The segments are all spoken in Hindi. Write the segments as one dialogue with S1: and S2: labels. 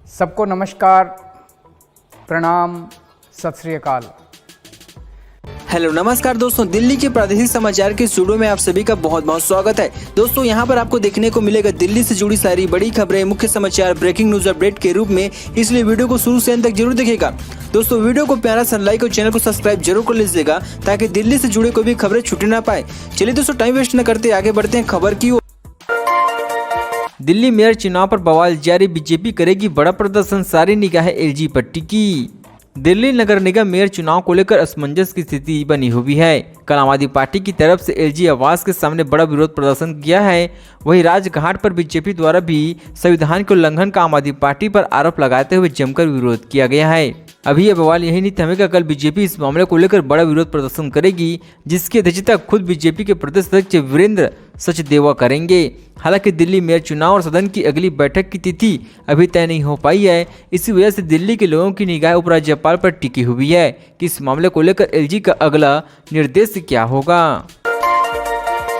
S1: सबको नमस्कार, प्रणाम, सत श्री अकाल।
S2: हेलो नमस्कार दोस्तों, दिल्ली के प्रादेशिक समाचार के स्टूडियो में आप सभी का बहुत बहुत स्वागत है। दोस्तों यहाँ पर आपको देखने को मिलेगा दिल्ली से जुड़ी सारी बड़ी खबरें, मुख्य समाचार, ब्रेकिंग न्यूज अपडेट के रूप में, इसलिए वीडियो को शुरू से अंत तक जरूर देखिएगा। दोस्तों वीडियो को प्यारा सा लाइक और चैनल को सब्सक्राइब जरूर कर लीजिएगा ताकि दिल्ली से जुड़े कोई भी खबरें छूटे ना पाए। चलिए दोस्तों टाइम वेस्ट न करते आगे बढ़ते हैं खबर की ओर। दिल्ली मेयर चुनाव पर बवाल जारी, बीजेपी करेगी बड़ा प्रदर्शन, सारी निगाहें एलजी पर टिकी। दिल्ली नगर निगम मेयर चुनाव को लेकर असमंजस की स्थिति बनी हुई है। कल आम आदमी पार्टी की तरफ से एलजी आवास के सामने बड़ा विरोध प्रदर्शन किया है। वहीं राजघाट पर बीजेपी द्वारा भी संविधान के उल्लंघन का आम आदमी पार्टी पर आरोप लगाते हुए जमकर विरोध किया गया है। अभी यह बवाल यही नहीं थमेगा, कल बीजेपी इस मामले को लेकर बड़ा विरोध प्रदर्शन करेगी, जिसकी अध्यक्षता खुद बीजेपी के प्रदेश अध्यक्ष वीरेंद्र सचदेवा करेंगे। हालांकि दिल्ली मेयर चुनाव और सदन की अगली बैठक की तिथि अभी तय नहीं हो पाई है। इसी वजह से दिल्ली के लोगों की निगाह उपराज्यपाल पर टिकी हुई है कि इस मामले को लेकर एलजी का अगला निर्देश क्या होगा।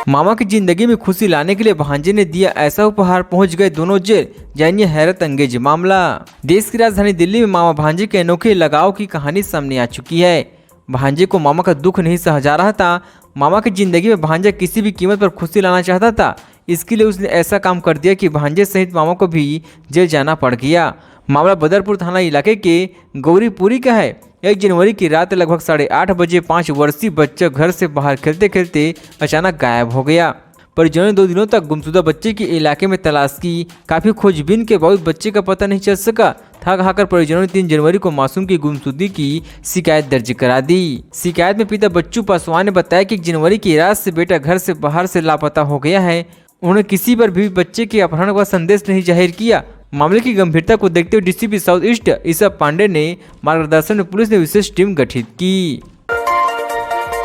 S2: मामा की जिंदगी में खुशी लाने के लिए भांजे ने दिया ऐसा उपहार, पहुंच गए दोनों जेल, जानिए हैरत अंगेज मामला। देश की राजधानी दिल्ली में मामा भांजे के अनोखे लगाव की कहानी सामने आ चुकी है। भांजे को मामा का दुख नहीं सहा जा रहा था। मामा की जिंदगी में भांजा किसी भी कीमत पर खुशी लाना चाहता था। इसके लिए उसने ऐसा काम कर दिया कि भांजे सहित मामा को भी जेल जाना पड़ गया। मामला बदरपुर थाना इलाके के गौरीपुरी का है। 1 जनवरी की रात लगभग 8:30 बजे 5 वर्षीय बच्चा घर से बाहर खेलते खेलते अचानक गायब हो गया। परिजनों ने 2 दिनों तक गुमशुदा बच्चे के इलाके में तलाश की। काफी खोजबीन के बावजूद बच्चे का पता नहीं चल सका। थक हाकर परिजनों ने 3 जनवरी को मासूम की गुमशुदगी की शिकायत दर्ज करा दी। शिकायत में पिता बच्चू पासवान ने बताया कि 1 जनवरी की रात से बेटा घर से बाहर से लापता हो गया है। उन्होंने किसी पर भी बच्चे के अपहरण का संदेश नहीं जाहिर किया। मामले की गंभीरता को देखते हुए डीसीपी साउथ ईस्ट ईसा पांडे ने मार्गदर्शन में पुलिस ने विशेष टीम गठित की।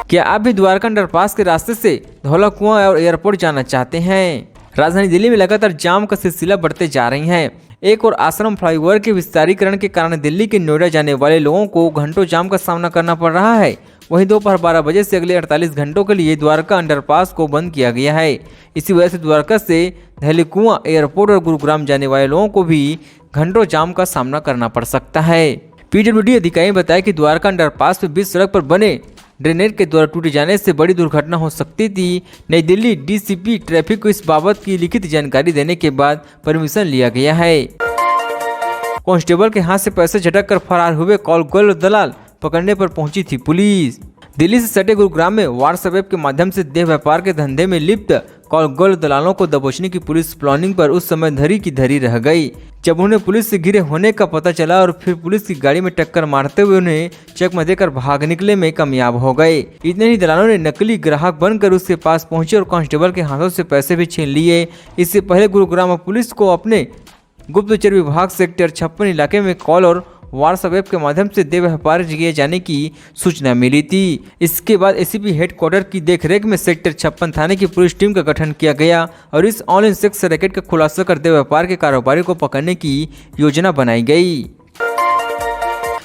S2: क्या आप भी द्वारका अंडरपास के रास्ते से धौला कुआं और एयरपोर्ट जाना चाहते हैं? राजधानी दिल्ली में लगातार जाम का सिलसिला बढ़ते जा रही है। एक और आश्रम फ्लाईओवर के विस्तारीकरण के कारण दिल्ली के नोएडा जाने वाले लोगों को घंटों जाम का सामना करना पड़ रहा है। वहीं दोपहर 12 बजे से अगले 48 घंटों के लिए द्वारका अंडरपास को बंद किया गया है। इसी वजह से द्वारका से धौला कुआं एयरपोर्ट और गुरुग्राम जाने वाले लोगों को भी घंटों जाम का सामना करना पड़ सकता है। पीडब्ल्यूडी अधिकारी ने बताया कि द्वारका अंडरपास में बीच सड़क पर बने ड्रेनेज के द्वारा टूटे जाने से बड़ी दुर्घटना हो सकती थी। नई दिल्ली डीसीपी ट्रैफिक को इस बाबत की लिखित जानकारी देने के बाद परमिशन लिया गया है। कांस्टेबल के हाथ से पैसे झटक कर फरार हुए कॉल गर्ल दलाल पकड़ने पर पहुंची थी पुलिस। दिल्ली से सटे गुरुग्राम में व्हाट्सएप के माध्यम से देह व्यापार के धंधे में लिप्त कॉल गर्ल दलालों को दबोचने की पुलिस प्लानिंग पर उस समय धरी की धरी रह गई। जब उन्हें पुलिस से घिरे होने का पता चला और फिर पुलिस की गाड़ी में टक्कर मारते हुए उन्हें चकमा देकर भाग निकले में कामयाब हो गए। इतने ही दलालों ने नकली ग्राहक बनकर उसके पास पहुंचे और कांस्टेबल के हाथों से पैसे भी छीन लिए। इससे पहले गुरुग्राम पुलिस को अपने गुप्तचर विभाग सेक्टर 56 इलाके में कॉल और व्हाट्सएप के माध्यम से देह व्यापार किए जाने की सूचना मिली थी। इसके बाद एसीपी हेडक्वार्टर की देखरेख में सेक्टर 56 थाने की पुलिस टीम का गठन किया गया और इस ऑनलाइन सेक्स रैकेट का खुलासा कर देह व्यापार के कारोबारी को पकड़ने की योजना बनाई गई।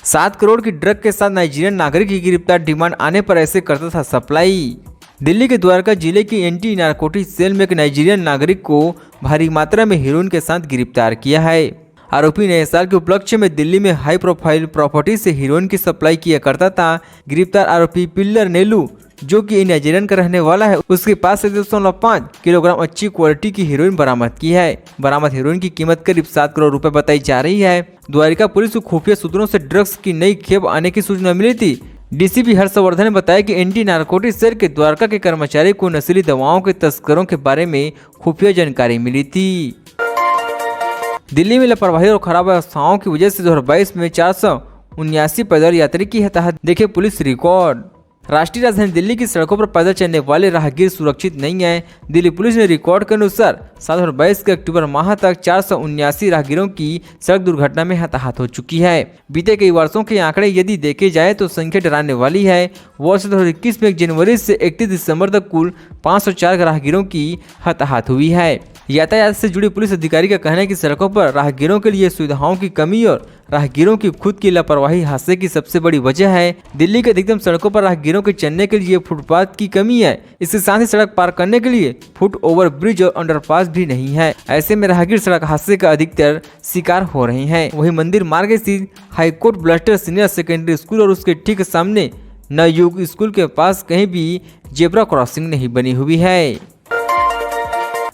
S2: 7 करोड़ की ड्रग के साथ नाइजीरियन नागरिक की गिरफ्तार, डिमांड आने पर ऐसे करता था सप्लाई। दिल्ली के द्वारका जिले की एंटी नारकोटिक सेल में एक नाइजीरियन नागरिक को भारी मात्रा में हेरोइन के साथ गिरफ्तार किया है। आरोपी नए साल के उपलक्ष्य में दिल्ली में हाई प्रोफाइल प्रॉपर्टी से हेरोइन की सप्लाई किया करता था। गिरफ्तार आरोपी पिल्लर नेलू, जो कि नाइजीरियन का रहने वाला है, उसके पास से 2.5 किलोग्राम अच्छी क्वालिटी की हेरोइन बरामद की है। बरामद हेरोइन की कीमत करीब 7 करोड़ रुपए बताई जा रही है। द्वारका पुलिस को खुफिया सूत्रों से ड्रग्स की नई खेप आने की सूचना मिली थी। डीसीपी हर्षवर्धन ने बताया कि एंटी नारकोटिक सेल के द्वारका के कर्मचारी को नशीली दवाओं के तस्करों के बारे में खुफिया जानकारी मिली थी। दिल्ली में लापरवाही और खराब व्यवस्थाओं की वजह से 2022 में 479 पैदल यात्री की हताहत, देखे पुलिस रिकॉर्ड। राष्ट्रीय राजधानी दिल्ली की सड़कों पर पैदल चलने वाले राहगीर सुरक्षित नहीं है। दिल्ली पुलिस ने रिकॉर्ड के अनुसार 2022 के अक्टूबर माह तक 479 राहगीरों की सड़क दुर्घटना में हताहत हो चुकी है। बीते कई वर्षों के आंकड़े यदि देखे जाए तो संख्या डराने वाली है। वर्ष 2021 में 1 जनवरी से 31 दिसंबर तक कुल 504 राहगीरों की हताहत हुई है। यातायात से जुड़ी पुलिस अधिकारी का कहना है कि सड़कों पर राहगीरों के लिए सुविधाओं की कमी और राहगीरों की खुद की लापरवाही हादसे की सबसे बड़ी वजह है। दिल्ली के अधिकतम सड़कों पर राहगीरों के चलने के लिए फुटपाथ की कमी है। इसके साथ ही सड़क पार करने के लिए फुट ओवर ब्रिज और अंडरपास भी नहीं है। ऐसे में राहगीर सड़क हादसे का अधिकतर शिकार हो रहे हैं। वहीं मंदिर मार्ग स्थित high court bluster senior secondary school और उसके ठीक सामने नवयुग स्कूल के पास कहीं भी जेब्रा क्रॉसिंग नहीं बनी हुई है।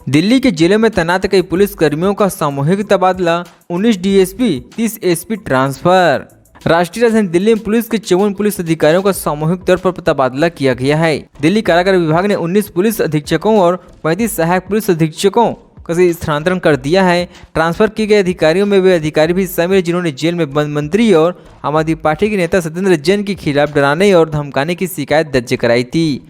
S2: दिल्ली के जिले में तैनात कई पुलिस कर्मियों का सामूहिक तबादला, 19 डीएसपी 30 एसपी ट्रांसफर। राष्ट्रीय राजधानी दिल्ली में पुलिस के 54 पुलिस अधिकारियों का सामूहिक तौर पर तबादला किया गया है। दिल्ली कारागार विभाग ने 19 पुलिस अधीक्षकों और 35 सहायक पुलिस अधीक्षकों का स्थानांतरण कर दिया है। ट्रांसफर किए गए अधिकारियों में वे अधिकारी भी शामिल हैं जिन्होंने जेल में बंद मंत्री और आम आदमी पार्टी के नेता सत्येंद्र जैन के खिलाफ डराने और धमकाने की शिकायत दर्ज कराई थी।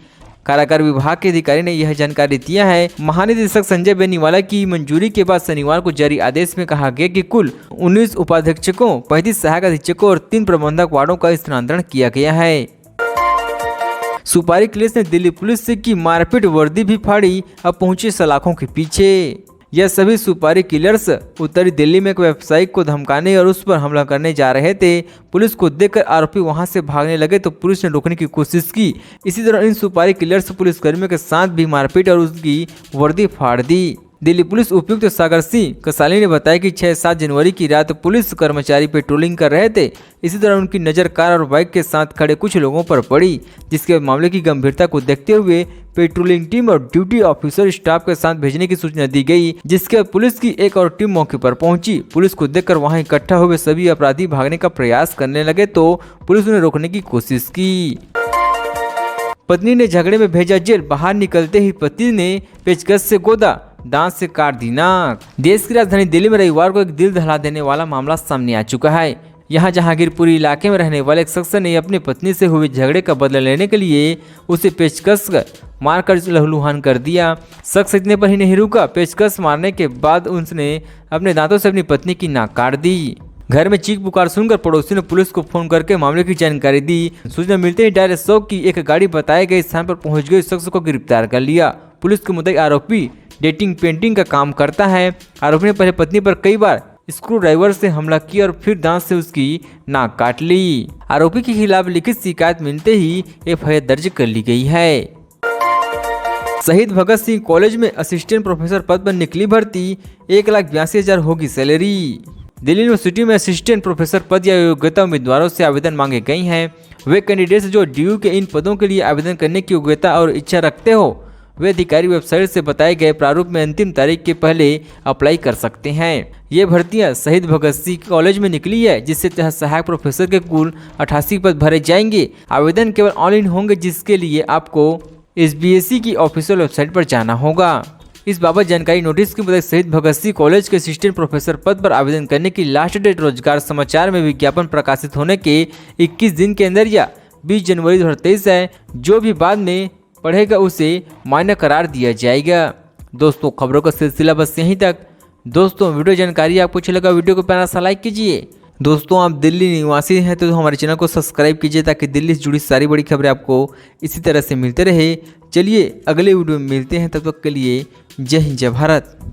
S2: कारागार विभाग के अधिकारी ने यह जानकारी दिया है। महानिदेशक संजय बेनीवाला की मंजूरी के बाद शनिवार को जारी आदेश में कहा गया कि कुल 19 उपाधीक्षकों, 35 सहायक अधीक्षकों और 3 प्रबंधक वार्डों का स्थानांतरण किया गया है। सुपारी क्लेश ने दिल्ली पुलिस से की मारपीट, वर्दी भी फाड़ी, अब पहुंचे सलाखों के पीछे। यह सभी सुपारी किलर्स उत्तरी दिल्ली में एक व्यवसायी को धमकाने और उस पर हमला करने जा रहे थे। पुलिस को देखकर आरोपी वहां से भागने लगे तो पुलिस ने रोकने की कोशिश की। इसी दौरान इन सुपारी किलर्स पुलिसकर्मियों के साथ भी मारपीट और उसकी वर्दी फाड़ दी। दिल्ली पुलिस उपायुक्त सागर सिंह कसाली ने बताया कि 6-7 जनवरी की रात पुलिस कर्मचारी पेट्रोलिंग कर रहे थे। इसी दौरान उनकी नज़र कार और बाइक के साथ खड़े कुछ लोगों पर पड़ी, जिसके मामले की गंभीरता को देखते हुए पेट्रोलिंग टीम और ड्यूटी ऑफिसर स्टाफ के साथ भेजने की सूचना दी गई, जिसके बाद पुलिस की एक और टीम मौके पर पहुंची। पुलिस को देखकर वहां इकट्ठा हुए सभी अपराधी भागने का प्रयास करने लगे तो पुलिस उन्हें रोकने की कोशिश की। पत्नी ने झगड़े में भेजा जेल, बाहर निकलते ही पति ने पेचकस से गोदा, दांत से काट दी नाक। देश की राजधानी दिल्ली में रविवार को एक दिल दहला देने वाला मामला सामने आ चुका है। यहाँ जहांगीरपुरी इलाके में रहने वाले एक शख्स ने अपनी पत्नी से हुए झगड़े का बदला लेने के लिए उसे पेचकस मारकर लहूलुहान कर दिया। शख्स इतने पर ही नहीं रुका, पेचकस मारने के बाद उसने अपने दांतों से अपनी पत्नी की नाक काट दी। घर में चीख पुकार सुनकर पड़ोसी ने पुलिस को फोन करके मामले की जानकारी दी। सूचना मिलते ही डायरेक्ट 100 की एक गाड़ी बताए गए स्थान पर पहुंच गई, शख्स को गिरफ्तार कर लिया। पुलिस के मुताबिक आरोपी डेटिंग पेंटिंग का काम करता है। आरोपी ने पहले पत्नी पर कई बार स्क्रू ड्राइवर से हमला किया और फिर दांत से उसकी नाक काट ली। आरोपी के खिलाफ लिखित शिकायत मिलते ही एफआईआर दर्ज कर ली गई है। शहीद भगत सिंह कॉलेज में असिस्टेंट प्रोफेसर पद पर निकली भर्ती, 1,82,000 होगी सैलरी। दिल्ली यूनिवर्सिटी में असिस्टेंट प्रोफेसर पद या योग्यता उम्मीदवारों से आवेदन मांगे गए हैं। वे कैंडिडेट्स जो डीयू के इन पदों के लिए आवेदन करने की योग्यता और इच्छा रखते हो वे अधिकारी वेबसाइट से बताए गए प्रारूप में अंतिम तारीख के पहले अप्लाई कर सकते हैं। ये भर्तियां शहीद भगत सिंह कॉलेज में निकली है, जिससे तहत सहायक प्रोफेसर के कुल 88 पद भरे जाएंगे। आवेदन केवल ऑनलाइन होंगे, जिसके लिए आपको SBSE की ऑफिशियल वेबसाइट पर जाना होगा। इस बाबत जानकारी नोटिस के मुताबिक शहीद भगत सिंह कॉलेज के असिस्टेंट प्रोफेसर पद पर आवेदन करने की लास्ट डेट रोजगार समाचार में विज्ञापन प्रकाशित होने के 21 दिन के अंदर या 20 जनवरी 2023 है। जो भी बाद में पढ़ेगा उसे मान्य करार दिया जाएगा। दोस्तों, खबरों का सिलसिला बस यहीं तक। दोस्तों, वीडियो जानकारी आपको अच्छा लगा, वीडियो को प्यारा सा लाइक कीजिए। दोस्तों, आप दिल्ली निवासी हैं तो हमारे चैनल को सब्सक्राइब कीजिए ताकि दिल्ली से जुड़ी सारी बड़ी खबरें आपको इसी तरह से मिलते रहे। चलिए अगले वीडियो में मिलते हैं, तब तक के लिए जय हिंद, जय भारत।